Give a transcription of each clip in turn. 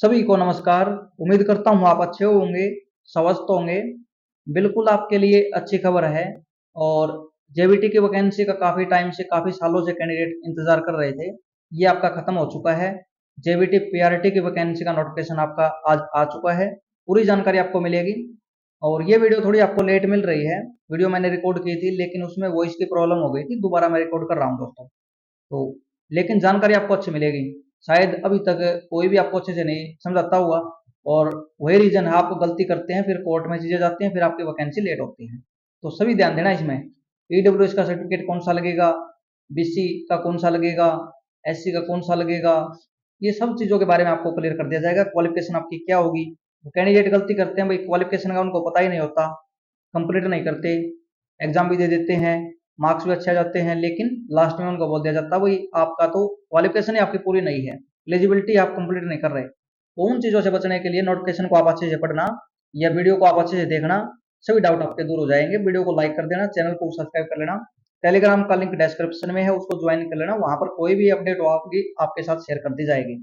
सभी को नमस्कार। उम्मीद करता हूँ आप अच्छे होंगे, स्वस्थ होंगे। बिल्कुल आपके लिए अच्छी खबर है। और जेबीटी की वैकेंसी का काफ़ी टाइम से, काफ़ी सालों से कैंडिडेट इंतज़ार कर रहे थे। ये आपका खत्म हो चुका है। जेबीटी पीआरटी की वैकेंसी का नोटिफिकेशन आपका आज आ चुका है। पूरी जानकारी आपको मिलेगी। और ये वीडियो थोड़ी आपको लेट मिल रही है। वीडियो मैंने रिकॉर्ड की थी लेकिन उसमें वॉइस की प्रॉब्लम हो गई थी, दोबारा मैं रिकॉर्ड कर रहा हूँ दोस्तों। तो लेकिन जानकारी आपको अच्छी मिलेगी। शायद अभी तक कोई भी आपको अच्छे से नहीं समझाता हुआ। और वही रीजन है, आप गलती करते हैं, फिर कोर्ट में चीजें जाती हैं, फिर आपकी वैकेंसी लेट होती है। तो सभी ध्यान देना इसमें। ईडब्ल्यूएस का सर्टिफिकेट कौन सा लगेगा, बीसी का कौन सा लगेगा, एससी का कौन सा लगेगा, ये सब चीजों के बारे में आपको क्लियर कर दिया जाएगा। क्वालिफिकेशन आपकी क्या होगी। कैंडिडेट गलती करते हैं भाई, क्वालिफिकेशन का उनको पता ही नहीं होता, कंप्लीट नहीं करते, एग्जाम भी दे देते हैं, मार्क्स भी अच्छे आ जाते हैं, लेकिन लास्ट में उनको बोल दिया जाता है भाई आपका तो क्वालिफिकेशन ही आपकी पूरी नहीं है, एलिजिबिलिटी आप कंप्लीट नहीं कर रहे। तो उन चीजों से बचने के लिए नोटिफिकेशन को आप अच्छे से पढ़ना या वीडियो को आप अच्छे से देखना, सभी डाउट आपके दूर हो जाएंगे। वीडियो को लाइक कर देना, चैनल को सब्सक्राइब कर लेना। टेलीग्राम का लिंक डिस्क्रिप्शन में है, उसको ज्वाइन कर लेना। वहां पर कोई भी अपडेट हो आपकी आपके साथ शेयर कर दी जाएगी।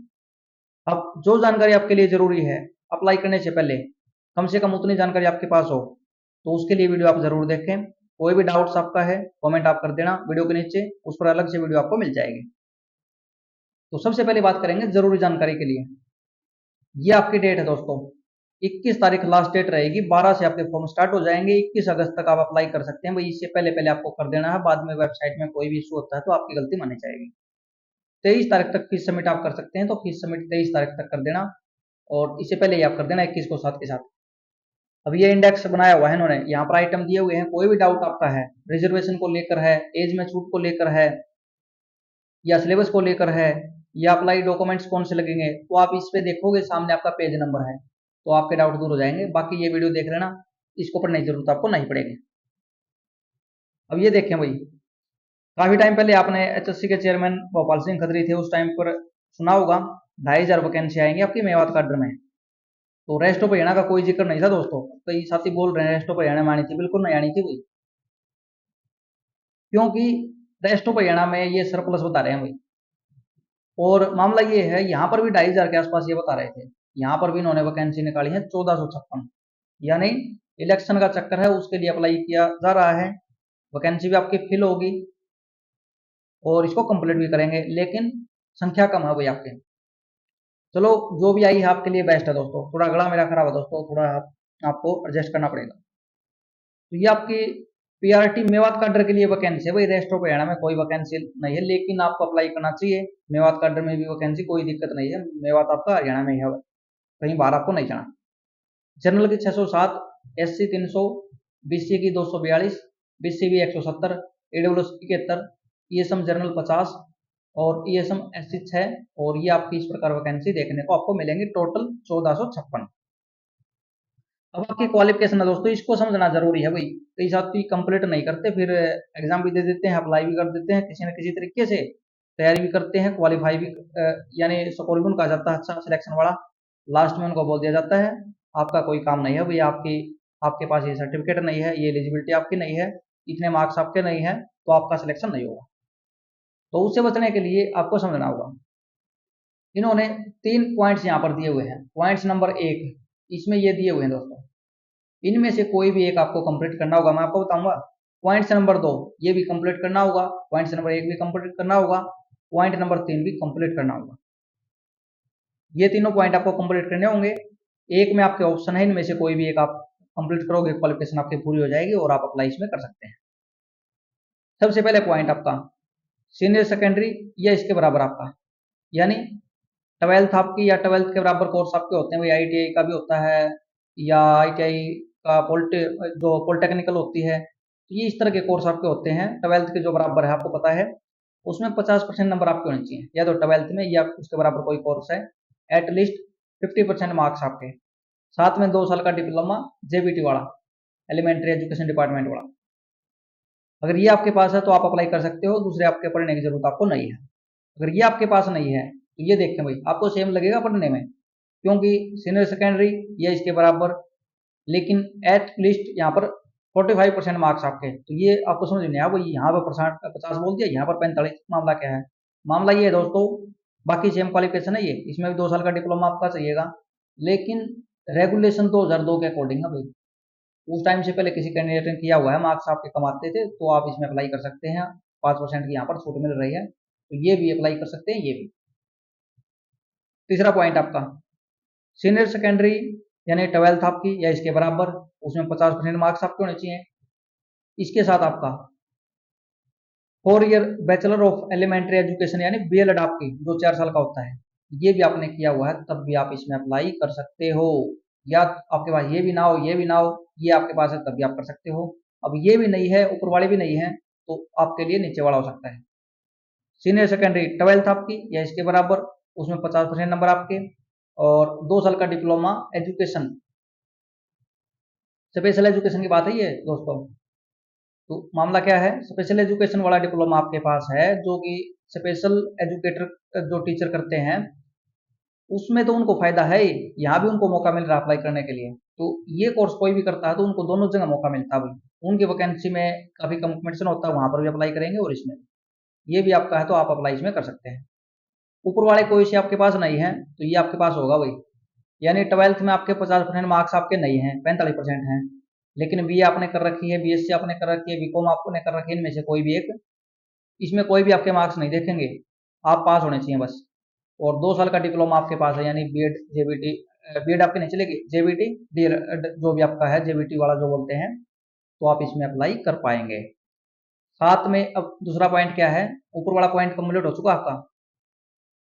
अब जो जानकारी आपके लिए जरूरी है अप्लाई करने से पहले, कम से कम उतनी जानकारी आपके पास हो, तो उसके लिए वीडियो आप जरूर देखें। कोई भी डाउट्स आपका है कमेंट आप कर देना वीडियो के नीचे, उस पर अलग से वीडियो आपको मिल जाएगी। तो सबसे पहले बात करेंगे जरूरी जानकारी के लिए। ये आपकी डेट है दोस्तों, 21 तारीख लास्ट डेट रहेगी। 12 से आपके फॉर्म स्टार्ट हो जाएंगे। 21 अगस्त तक आप अप्लाई कर सकते हैं भाई, इससे पहले पहले आपको कर देना है। बाद में वेबसाइट में कोई भी इशू होता है तो आपकी गलती मानी जाएगी। 23 तारीख तक फीस सबमिट आप कर सकते हैं, तो फीस सबमिट 23 तारीख तक कर देना। और इससे पहले ही आप कर देना 21 को साथ के साथ। अब ये इंडेक्स बनाया हुआ है इन्होंने, यहाँ पर आइटम दिए हुए हैं। कोई भी डाउट आपका है, रिजर्वेशन को लेकर है, एज में छूट को लेकर है, या सिलेबस को लेकर है, या अप्लाई डॉक्यूमेंट्स कौन से लगेंगे, तो आप इस पे देखोगे सामने आपका पेज नंबर है, तो आपके डाउट दूर हो जाएंगे। बाकी ये वीडियो देख लेना, इसको पढ़ने की जरूरत आपको नहीं पड़ेगी। अब ये देखें भाई, काफी टाइम पहले आपने एचएससी के चेयरमैन भोपाल सिंह खत्री थे, उस टाइम पर सुना होगा 2,500 वैकेंसी आएंगी आपकी मेवात काडर में। तो रेस्ट ऑफ हरियाणा का कोई जिक्र नहीं था दोस्तों। कई साथी बोल रहे हैं रेस्ट ऑफ हरियाणा में आनी थी, बिल्कुल नहीं आनी थी भाई, क्योंकि रेस्ट ऑफ हरियाणा में ये सरप्लस बता रहे हैं भाई। और मामला ये है, यहाँ पर भी 2,500 के आसपास ये बता रहे थे। यहाँ पर भी इन्होंने वैकेंसी निकाली है 1456, यानी इलेक्शन का चक्कर है, उसके लिए अप्लाई किया जा रहा है। वैकेंसी भी आपकी फिल होगी और इसको कंप्लीट भी करेंगे, लेकिन संख्या कम है भाई आपके। चलो, जो भी आई है आपके लिए बेस्ट है दोस्तों। थोड़ा गला मेरा खराब है दोस्तों, थोड़ा आपको एडजस्ट करना पड़ेगा। तो ये आपकी पीआरटी मेवात काडर के लिए वैकेंसी है भाई। रेस्ट ऑफ हरियाणा में कोई वैकेंसी नहीं है, लेकिन आपको अप्लाई करना चाहिए। मेवात काडर में भी वैकेंसी, कोई दिक्कत नहीं है। मेवात आपका हरियाणा में ही है, कहीं बाहर आपको नहीं जाना। जनरल की 607, एससी 300, बीसी की 242, बीसीबी 170, ईडब्ल्यूएस 71, ईएसएम जनरल 50 और ईएसएम एससी 6। और ये आपकी इस प्रकार वैकेंसी देखने को आपको मिलेंगे, टोटल 1456। अब आपकी क्वालिफिकेशन है दोस्तों, इसको समझना जरूरी है भाई। कई साथी कंप्लीट नहीं करते, फिर एग्जाम भी दे देते हैं, अप्लाई भी कर देते हैं, किसी न किसी तरीके से तैयारी भी करते हैं, क्वालिफाई भी यानी स्कोर भी उनका जाता है अच्छा, सिलेक्शन वाला। लास्ट में उनको बोल दिया जाता है आपका कोई काम नहीं है भाई, आपके पास ये सर्टिफिकेट नहीं है, ये एलिजिबिलिटी आपकी नहीं है, इतने मार्क्स आपके नहीं है, तो आपका सिलेक्शन नहीं होगा। तो उससे बचने के लिए आपको समझना होगा। इन्होंने 3 पॉइंट्स यहाँ पर दिए हुए हैं। पॉइंट्स नंबर 1 इसमें ये दिए हुए हैं दोस्तों, इनमें से कोई भी एक आपको कंप्लीट करना होगा, मैं आपको बताऊंगा। पॉइंट नंबर 2 ये भी कंप्लीट करना होगा, पॉइंट नंबर 1 भी कंप्लीट करना होगा, पॉइंट नंबर 3 भी कंप्लीट करना होगा। ये तीनों पॉइंट आपको कंप्लीट करने होंगे। एक में आपके ऑप्शन है, इनमें से कोई भी एक आप कंप्लीट करोगे, क्वालिफिकेशन आपकी पूरी हो जाएगी और आप अप्लाई इसमें कर सकते हैं। सबसे पहले पॉइंट आपका सीनियर सेकेंडरी या इसके बराबर आपका, यानी 12th आपकी या 12th के बराबर कोर्स आपके होते हैं भाई। आईटीआई का भी होता है, या आईटीआई का जो पॉलिटेक्निकल होती है, तो ये इस तरह के कोर्स आपके होते हैं 12th के जो बराबर है, आपको पता है। उसमें 50% नंबर आपके होने चाहिए, या तो 12th में या उसके बराबर कोई कोर्स है, एटलीस्ट 50% मार्क्स आपके। साथ में 2 साल का डिप्लोमा जेबीटी वाला, एलिमेंट्री एजुकेशन डिपार्टमेंट वाला, अगर ये आपके पास है तो आप अप्लाई कर सकते हो, दूसरे आपके पढ़ने की जरूरत आपको नहीं है। अगर ये आपके पास नहीं है तो ये देखें भाई, आपको सेम लगेगा पढ़ने में, क्योंकि सीनियर सेकेंडरी या इसके बराबर, लेकिन एट लीस्ट यहाँ पर 45% मार्क्स आपके। तो ये आपको समझ नहीं आया भाई, यहाँ पर 50 बोल दिया, यहाँ पर 45, मामला क्या है। मामला ये है दोस्तों, बाकी सेम क्वालिफिकेशन है ये, इसमें भी 2 साल का डिप्लोमा आपका चाहिएगा, लेकिन रेगुलेशन 2002 के अकॉर्डिंग है भाई। उस टाइम से पहले किसी कैंडिडेट ने किया हुआ है, मार्क्स आपके कमाते थे, तो आप इसमें अप्लाई कर सकते हैं। 5% की यहाँ पर छूट मिल रही है, तो ये भी अप्लाई कर सकते हैं, ये भी। तीसरा पॉइंट आपका सीनियर सेकेंडरी यानी 12th आपकी या इसके बराबर, उसमें 50% मार्क्स आपके होने चाहिए। इसके साथ आपका 4 year bachelor of elementary education यानी बीएलएड आपकी जो 4 साल का होता है, ये भी आपने किया हुआ है, तब भी आप इसमें अप्लाई कर सकते हो। या आपके पास ये भी ना हो, ये भी ना हो, ये आपके पास है, तब भी आप कर सकते हो। अब ये भी नहीं है, ऊपर वाले भी नहीं है, तो आपके लिए नीचे वाला हो सकता है। सीनियर सेकेंडरी 12th आपकी या इसके बराबर, उसमें 50% नंबर आपके, और 2 साल का डिप्लोमा एजुकेशन, स्पेशल एजुकेशन की बात है ये दोस्तों। तो मामला क्या है, स्पेशल एजुकेशन वाला डिप्लोमा आपके पास है, जो कि स्पेशल एजुकेटर जो टीचर करते हैं, उसमें तो उनको फायदा है ही, यहाँ भी उनको मौका मिल रहा है अप्लाई करने के लिए। तो ये कोर्स कोई भी करता है तो उनको दोनों जगह मौका मिलता है भाई। उनकी वैकेंसी में काफी कंपटीशन होता है, वहां पर भी अप्लाई करेंगे, और इसमें ये भी आपका है तो आप अप्लाई इसमें कर सकते हैं। ऊपर वाले कोई से आपके पास नहीं है, तो ये आपके पास होगा भाई। यानी 12th में आपके 50% मार्क्स आपके नहीं हैं, 45% हैं, लेकिन बी आपने कर रखी है, बीएससी आपने कर रखी है, बीकॉम आपने कर रखी है, इनमें से कोई भी एक, इसमें कोई भी आपके मार्क्स नहीं देखेंगे, आप पास होने चाहिए बस। और 2 साल का डिप्लोमा आपके पास है, यानी बीएड जेबीटी, बीएड आपकी नहीं चलेगी, जेबीटी डी जो भी आपका है, जेबीटी वाला जो बोलते हैं, तो आप इसमें अप्लाई कर पाएंगे। साथ में अब दूसरा पॉइंट क्या है, ऊपर वाला पॉइंट कंप्लीट हो चुका आपका,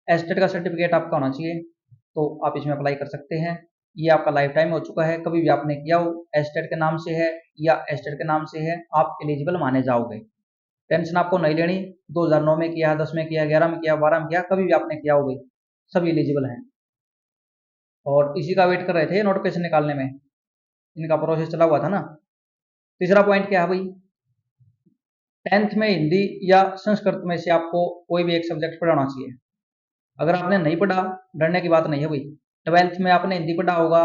एस्टेट का सर्टिफिकेट आपका होना चाहिए, तो आप इसमें अप्लाई कर सकते हैं। ये आपका लाइफ टाइम हो चुका है, कभी भी आपने किया हो, एस्टेट के नाम से है या एस्टेट के नाम से है, आप एलिजिबल माने जाओगे। टेंशन आपको नहीं लेनी, 2009 में किया, 10 में किया, 11 में किया, 12 में किया, कभी भी आपने किया हो गई, सब एलिजिबल हैं। और इसी का वेट कर रहे थे नोटिफिकेशन निकालने में, इनका प्रोसेस चला हुआ था ना। तीसरा पॉइंट क्या है भाई, 10th में हिंदी या संस्कृत में से आपको कोई भी एक सब्जेक्ट पढ़ाना चाहिए। अगर आपने नहीं पढ़ा, डरने की बात नहीं है भाई। 12th में आपने हिंदी पढ़ा होगा,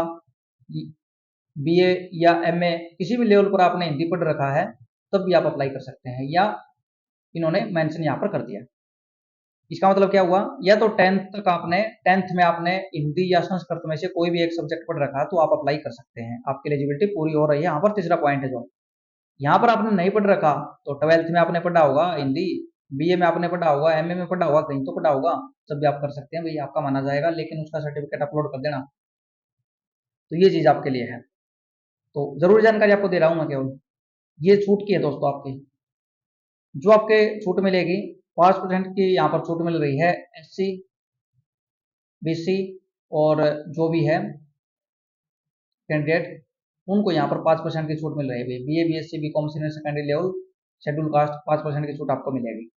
बीए या एमए किसी भी लेवल पर आपने हिंदी पढ़ रखा है, तब भी आप अप्लाई कर सकते हैं, या इन्होंने मेंशन यहाँ पर कर दिया। इसका मतलब क्या हुआ, या तो 10th तक आपने, 10th में आपने हिंदी या संस्कृत में से कोई भी एक सब्जेक्ट पढ़ रखा है, तो आप अप्लाई कर सकते हैं, आपकी एलिजिबिलिटी पूरी हो रही है। यहाँ पर तीसरा पॉइंट है, जो यहाँ पर आपने नहीं पढ़ रखा, तो 12th में आपने पढ़ा होगा हिंदी, बीए में आपने पढ़ा होगा, एमए में पढ़ा होगा, कहीं तो पढ़ा होगा, तब भी आप कर सकते हैं भाई, आपका माना जाएगा, लेकिन उसका सर्टिफिकेट अपलोड कर देना। तो ये चीज आपके लिए है, तो जरूरी जानकारी आपको दे रहा हूँ मैं केवल। ये छूट की है दोस्तों आपकी, जो आपके छूट मिलेगी, 5% की यहाँ पर छूट मिल रही है एससी बीसी और जो भी है कैंडिडेट, उनको यहाँ पर 5% की छूट मिल रही है। BA BSc BCom senior secondary level schedule caste 5% की छूट आपको मिलेगी।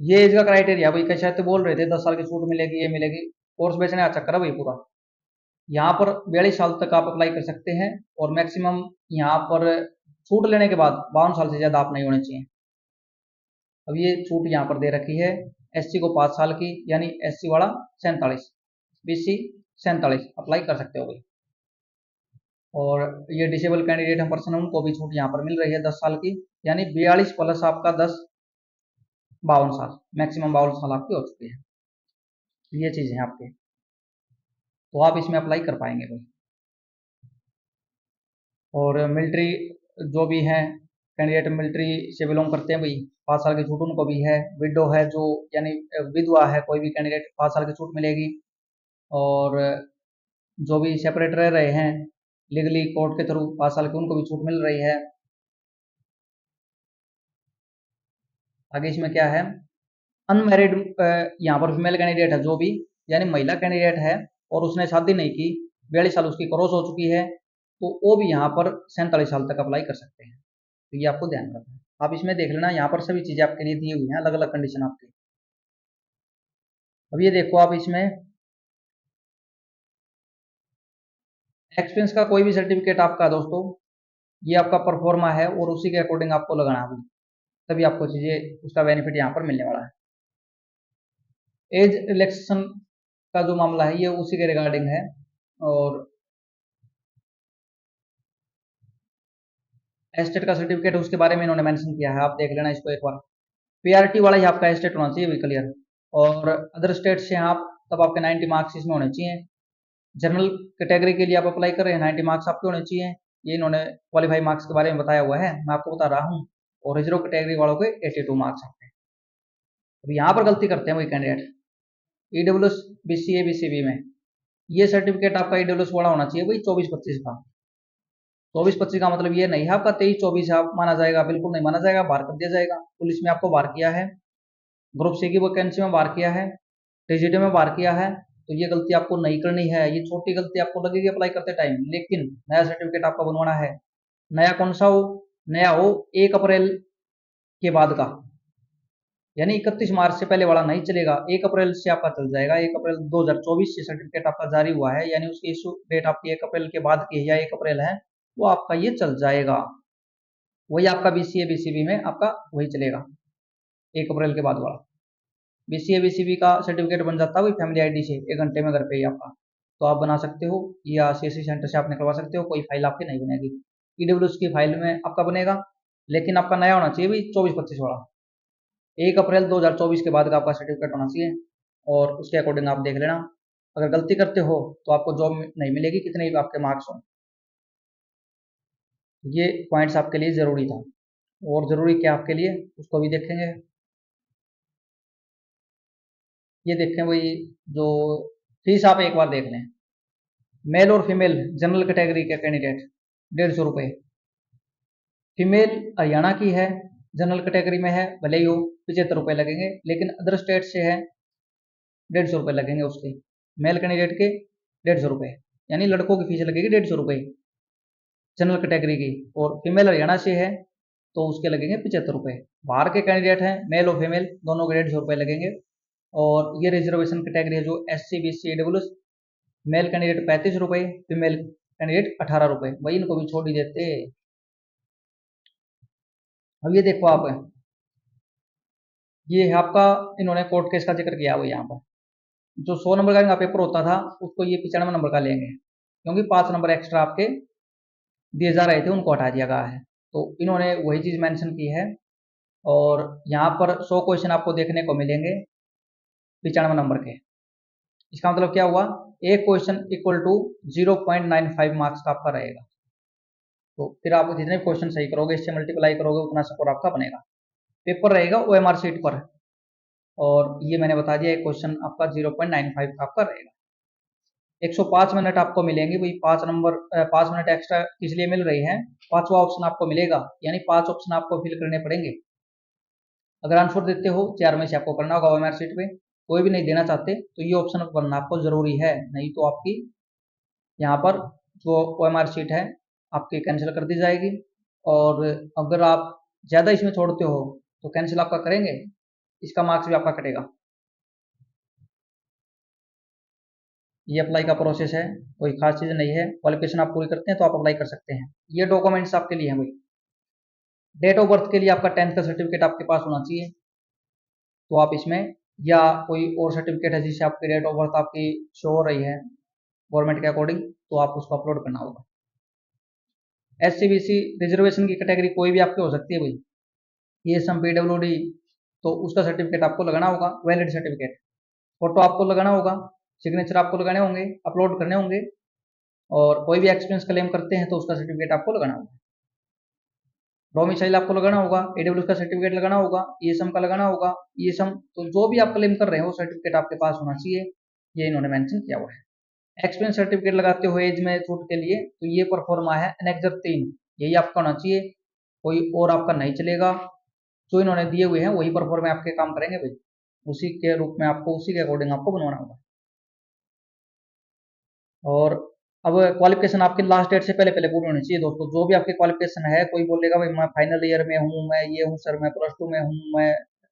ये एज का क्राइटेरिया भाई, कैसे तो बोल रहे थे 10 साल की छूट मिलेगी, ये मिलेगी, कोर्स बेचने का चक्कर है भाई पूरा। यहाँ पर 42 साल तक आप अप्लाई कर सकते हैं, और मैक्सिमम यहाँ पर छूट लेने के बाद 52 साल से ज़्यादा आप नहीं होने चाहिए। अब ये छूट यहाँ पर दे रखी है, एससी को 5 साल की, यानी एससी वाला 47, बीसी 47 अप्लाई कर सकते हो भाई। और ये डिसेबल कैंडिडेट हम पर्सन, उनको भी छूट यहाँ पर मिल रही है 10 साल की, यानी 42 प्लस आपका 10, 52 साल, मैक्सिमम 52 साल आपकी हो चुकी है। ये चीज़ है आपके, तो आप इसमें अप्लाई कर पाएंगे भाई। और मिलिट्री जो भी हैं कैंडिडेट, मिलिट्री से बिलोंग करते हैं भाई, 5 साल की छूट उनको भी है। विडो है जो, यानी विधवा है कोई भी कैंडिडेट, 5 साल की छूट मिलेगी। और जो भी सेपरेट रह रहे हैं लीगली कोर्ट के थ्रू, 5 साल की, उनको भी छूट मिल रही है। आगे इसमें क्या है, अनमैरिड यहाँ पर फीमेल कैंडिडेट है जो भी, यानी महिला कैंडिडेट है और उसने शादी नहीं की, 42 साल उसकी क्रॉस हो चुकी है, तो वो भी यहाँ पर 47 साल तक अप्लाई कर सकते हैं। तो ये आपको ध्यान रखना है। आप इसमें देख लेना, यहाँ पर सभी चीजें आपके लिए दी हुई हैं, अलग अलग कंडीशन आपकी। अब ये देखो, आप इसमें एक्सपीरियंस का कोई भी सर्टिफिकेट आपका दोस्तों, ये आपका परफॉर्मा है, और उसी के अकॉर्डिंग आपको लगाना है, तभी आपको चीजें, उसका बेनिफिट यहाँ पर मिलने वाला है। एज रिलैक्सेशन का जो मामला है, ये उसी के रिगार्डिंग है। और एस्टेट का सर्टिफिकेट, उसके बारे में इन्होंने मेंशन किया है, आप देख लेना इसको एक बार। पीआरटी वाला ही आपका स्टेट होना चाहिए भाई, क्लियर। और अदर स्टेट से आप तब आपके 90 मार्क्स इसमें होने चाहिए। जनरल कैटेगरी के लिए आप अप्लाई कर रहे हैं, 90 मार्क्स आपके होने चाहिए। ये इन्होंने क्वालिफाई मार्क्स के बारे में बताया हुआ है, मैं आपको बता रहा हूँ। और रिजर्व कैटेगरी वालों के 82 मार्क्स आते हैं। अब यहाँ पर गलती करते हैं वही कैंडिडेट, ईडब्ल्यूएस बीसीए बीसीबी में ये सर्टिफिकेट आपका ईडब्ल्यूएस वाला होना चाहिए भाई 24-25 का। 24-25 का मतलब ये नहीं है आपका 23-24 आप माना जाएगा, बिल्कुल नहीं माना जाएगा, बाहर कर दिया जाएगा। पुलिस में आपको बाहर किया है, ग्रुप सी की वैकेंसी में बाहर किया है, टीजीटी में बाहर किया है, तो ये गलती आपको नहीं करनी है। ये छोटी गलती आपको लगेगी अप्लाई करते टाइम, लेकिन नया सर्टिफिकेट आपका बनवाना है। नया कौन सा हो? नया हो 1 अप्रैल के बाद का, यानी 31 मार्च से पहले वाला नहीं चलेगा, 1 अप्रैल से आपका चल जाएगा। 1 अप्रैल 2024 से सर्टिफिकेट आपका जारी हुआ है, यानी उसकी इशू डेट आपकी 1 अप्रैल के बाद की है या 1 अप्रैल है, वो आपका ये चल जाएगा। वही आपका बीसीए बीसीबी में आपका वही चलेगा 1 अप्रैल के बाद वाला। बीसीए बीसीबी का सर्टिफिकेट बन जाता है वही फैमिली आईडी से, 1 घंटे में घर पे ही आपका, तो आप बना सकते हो या सीएससी सेंटर से आप निकलवा सकते हो। कोई फाइल आपकी नहीं बनेगी, ईडब्ल्यूएस की फाइल में आपका बनेगा, लेकिन आपका नया होना चाहिए भाई 24-25 वाला। 1 अप्रैल 2024 के बाद का आपका सर्टिफिकेट होना चाहिए, और उसके अकॉर्डिंग आप देख लेना। अगर गलती करते हो तो आपको जॉब नहीं मिलेगी, कितने भी आपके मार्क्स हों। ये पॉइंट्स आपके लिए ज़रूरी था। और ज़रूरी क्या आपके लिए, उसको भी देखेंगे। ये देखें वही जो फीस आप एक बार देख लें। मेल और फीमेल जनरल कैटेगरी के कैंडिडेट 150 रुपये। फीमेल हरियाणा की है, जनरल कैटेगरी में है, भले ही हो 75 रुपये लगेंगे, लेकिन अदर स्टेट से है 150 रुपये लगेंगे उसके। मेल कैंडिडेट के 150 रुपये, यानी लड़कों की फीस लगेगी 150 रुपये जनरल कैटेगरी की। और फीमेल हरियाणा से है तो उसके लगेंगे 75 रुपये। बाहर के कैंडिडेट हैं मेल और फीमेल दोनों के 150 रुपये लगेंगे। और ये रिजर्वेशन कैटेगरी है जो SC BC EWS, male candidate 35 रुपये, फीमेल कैंडिडेट 18 रुपये, वही इनको भी छोड़ ही देते। अब ये देखो आप, ये है आपका, इन्होंने कोर्ट केस का जिक्र किया हुआ यहाँ पर। जो 100 नंबर का इनका पेपर होता था उसको ये 95 नंबर का लेंगे, क्योंकि 5 नंबर एक्स्ट्रा आपके दिए जा रहे थे, उनको हटा दिया गया है। तो इन्होंने वही चीज़ मेंशन की है। और यहाँ पर 100 क्वेश्चन आपको देखने को मिलेंगे 95 नंबर के। इसका मतलब क्या हुआ, एक क्वेश्चन इक्वल टू 0.95 मार्क्स का आपका रहेगा। तो फिर आप जितने क्वेश्चन सही करोगे, इससे मल्टीप्लाई करोगे, उतना स्कोर आपका बनेगा। पेपर रहेगा OMR शीट पर, और ये मैंने बता दिया एक क्वेश्चन आपका 0.95 का आपका रहेगा। 105 मिनट आपको मिलेंगे भाई, 5 मिनट एक्स्ट्रा किस लिए मिल रही है, 5वां ऑप्शन आपको मिलेगा, यानी 5 ऑप्शन आपको फिल करने पड़ेंगे। अगर आंसर देते हो 4 में से आपको करना होगा OMR शीट पे, कोई भी नहीं देना चाहते तो ये ऑप्शन बनना आपको जरूरी है, नहीं तो आपकी यहाँ पर जो OMR शीट है आपकी कैंसिल कर दी जाएगी। और अगर आप ज़्यादा इसमें छोड़ते हो तो कैंसिल आपका करेंगे, इसका मार्क्स भी आपका कटेगा। ये अप्लाई का प्रोसेस है, कोई खास चीज़ नहीं है। क्वालिफिकेशन आप पूरी करते हैं तो आप अप्लाई कर सकते हैं। ये डॉक्यूमेंट्स आपके लिए हैं भाई। डेट ऑफ बर्थ के लिए आपका 10th का सर्टिफिकेट आपके पास होना चाहिए, तो आप इसमें, या कोई और सर्टिफिकेट है जिससे आपकी डेट ऑफ बर्थ आपकी शो हो रही है गवर्नमेंट के अकॉर्डिंग, तो आप उसको अपलोड करना होगा। SC BC रिजर्वेशन की कैटेगरी कोई भी आपकी हो सकती है भाई, ESM PWD, तो उसका सर्टिफिकेट आपको लगाना होगा, वैलिड सर्टिफिकेट। फोटो आपको लगाना होगा, सिग्नेचर आपको लगाने होंगे, अपलोड करने होंगे। और कोई भी एक्सपीरियंस क्लेम करते हैं तो उसका सर्टिफिकेट आपको लगाना होगा। डोमिसाइल आपको लगाना होगा, AWS का सर्टिफिकेट लगाना होगा, ESM का लगाना होगा। ESM तो जो भी आप क्लेम कर रहे हैं वो सर्टिफिकेट आपके पास होना चाहिए, ये इन्होंने मेंशन किया हुआ है। एक्सपीरियंस सर्टिफिकेट लगाते हो एज में छूट के लिए, तो ये परफॉर्मा है एनेक्सर 3, यही आपका होना चाहिए, कोई और आपका नहीं चलेगा। जो इन्होंने दिए हुए हैं वही परफॉर्मा आपके काम करेंगे भाई, उसी के रूप में आपको, उसी के अकॉर्डिंग आपको बनवाना होगा। और अब क्वालिफिकेशन आपके लास्ट डेट से पहले पहले पूरी होनी चाहिए दोस्तों। जो भी आपकी क्वालिफिकेशन है, कोई बोलेगा भाई मैं फाइनल ईयर में हूँ, मैं ये हूँ सर, मैं +2 में हूँ, मैं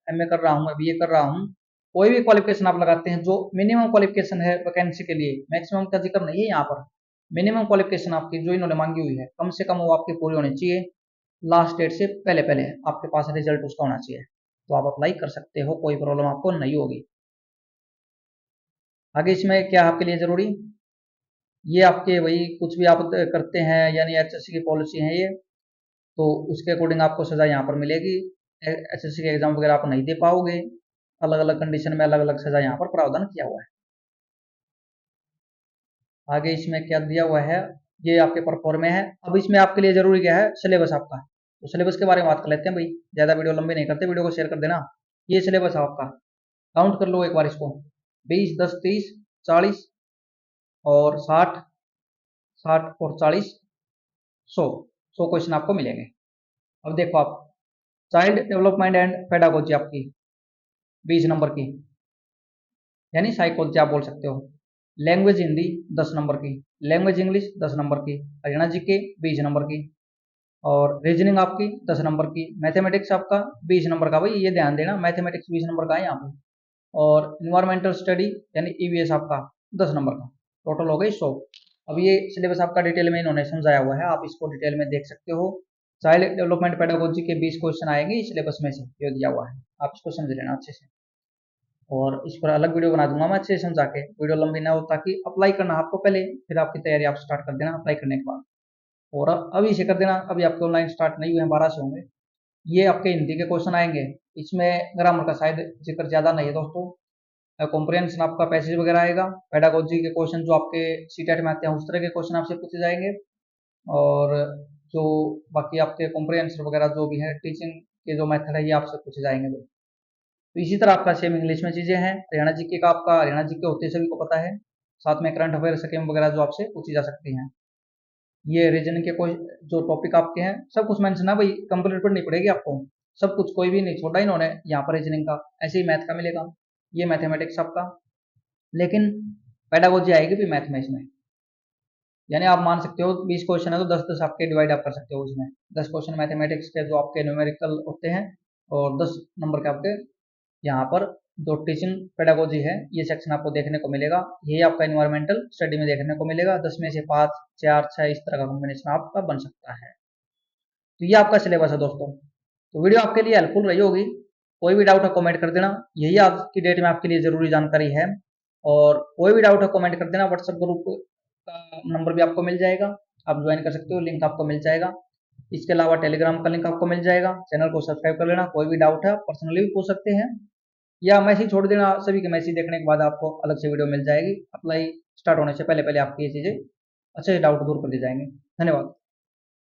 MA कर रहा हूँ, मैं BA कर रहा हूँ, कोई भी क्वालिफिकेशन आप लगाते हैं जो मिनिमम क्वालिफिकेशन है वैकेंसी के लिए, मैक्सिमम का जिक्र नहीं है यहाँ पर। मिनिमम क्वालिफिकेशन आपकी जो इन्होंने मांगी हुई है, कम से कम वो आपकी पूरी होनी चाहिए। लास्ट डेट से पहले पहले आपके पास रिजल्ट उसका होना चाहिए, तो आप अप्लाई कर सकते हो, कोई प्रॉब्लम आपको नहीं होगी। आगे इसमें क्या आपके लिए जरूरी, ये आपके वही कुछ भी आप करते हैं, यानी HSC की पॉलिसी है ये, तो उसके अकॉर्डिंग आपको सजा यहाँ पर मिलेगी। एसएससी के एग्जाम वगैरह आप नहीं दे पाओगे। अलग अलग कंडीशन में अलग अलग सजा यहाँ पर प्रावधान किया हुआ है। आगे इसमें क्या दिया हुआ है, ये आपके परफॉर्म में है। अब इसमें आपके लिए जरूरी क्या है, सिलेबस आपका। तो सिलेबस के बारे में बात कर लेते हैं भाई, ज्यादा वीडियो लंबी नहीं करते, वीडियो को शेयर कर देना। ये सिलेबस है आपका, काउंट कर लो एक बार इसको, 20, 10, 30, 40 और 60, 60 और 40, 100 क्वेश्चन आपको मिलेंगे। अब देखो आप, चाइल्ड डेवलपमेंट एंड पेडागोजी आपकी 20 नंबर की, यानी साइकोलॉजी आप बोल सकते हो। लैंग्वेज हिंदी 10 नंबर की, लैंग्वेज इंग्लिश 10 नंबर की, हरियाणा जीके 20 नंबर की, और रीजनिंग आपकी 10 नंबर की, मैथमेटिक्स आपका 20 नंबर का। भाई ये ध्यान देना, मैथमेटिक्स 20 नंबर का है यहाँ पे। और इन्वायरमेंटल स्टडी यानी ईवीएस आपका 10 नंबर का, टोटल हो गई 100। अब ये सिलेबस आपका डिटेल में इन्होंने समझाया हुआ है, आप इसको डिटेल में देख सकते हो। चाइल्ड डेवलपमेंट पेडागोजी के 20 क्वेश्चन आएंगे इस सिलेबस में से, ये दिया हुआ है, आप इसको समझ लेना अच्छे से। और इस पर अलग वीडियो बना दूंगा मैं अच्छे से समझा के, वीडियो लंबी ना हो, ताकि अप्लाई करना आपको पहले, फिर आपकी तैयारी आप स्टार्ट कर देना अप्लाई करने के बाद। और अभी से कर देना, अभी आपके ऑनलाइन स्टार्ट नहीं हुए हैं, 12 से होंगे। ये आपके हिंदी के क्वेश्चन आएंगे, इसमें ग्रामर का शायद जिक्र ज्यादा नहीं है दोस्तों। कॉम्प्रिहेंशन आपका पैसेज वगैरह आएगा। पेडागोजी के क्वेश्चन जो आपके सीटेट में आते हैं उस तरह के क्वेश्चन आपसे पूछे जाएंगे। और जो बाकी आपके कॉम्प्रिहेंशन वगैरह जो भी है, टीचिंग के जो मेथड है, ये आपसे पूछे जाएंगे भाई। तो इसी तरह आपका सेम इंग्लिश में चीजें हैं। हरियाणा जीके का आपका हरियाणा जीके होते सभी को पता है, साथ में करंट अफेयर स्कीम वगैरह जो आपसे पूछी जा सकती हैं। ये रीजनिंग के कोई जो टॉपिक आपके हैं सब कुछ मेंशन है भाई, कंप्लीट पढ़नी पड़ेगी आपको, सब कुछ, कोई भी नहीं छोड़ा इन्होंने यहाँ पर रीजनिंग का। ऐसे ही मैथ का मिलेगा, ये मैथमेटिक्स आपका, लेकिन पेडागोजी आएगी भी मैथ में इसमें। यानी आप मान सकते हो 20 क्वेश्चन है तो 10-10 आपके डिवाइड आप कर सकते हो उसमें। 10 क्वेश्चन मैथमेटिक्स के जो आपके न्यूमेरिकल होते हैं, और 10 नंबर के आपके यहाँ पर जो टीचिंग पेडागोजी है, ये सेक्शन आपको देखने को मिलेगा। यही आपका इन्वायरमेंटल स्टडी में देखने को मिलेगा। 10 में से 5, 4, 6 इस तरह का कॉम्बिनेशन आपका बन सकता है। तो ये आपका सिलेबस है दोस्तों। तो वीडियो आपके लिए हेल्पफुल रही होगी। कोई भी डाउट है कमेंट कर देना, यही आज की डेट में आपके लिए जरूरी जानकारी है। और कोई भी डाउट है कमेंट कर देना, व्हाट्सएप ग्रुप का नंबर भी आपको मिल जाएगा, आप ज्वाइन कर सकते हो, लिंक आपको मिल जाएगा। इसके अलावा टेलीग्राम का लिंक आपको मिल जाएगा, चैनल को सब्सक्राइब कर लेना। कोई भी डाउट है पर्सनली भी पूछ सकते हैं, या मैसेज छोड़ देना, सभी के मैसेज देखने के बाद आपको अलग से वीडियो मिल जाएगी। अप्लाई स्टार्ट होने से पहले पहले आपकी ये चीज़ें अच्छे से डाउट दूर कर दी जाएंगे। धन्यवाद।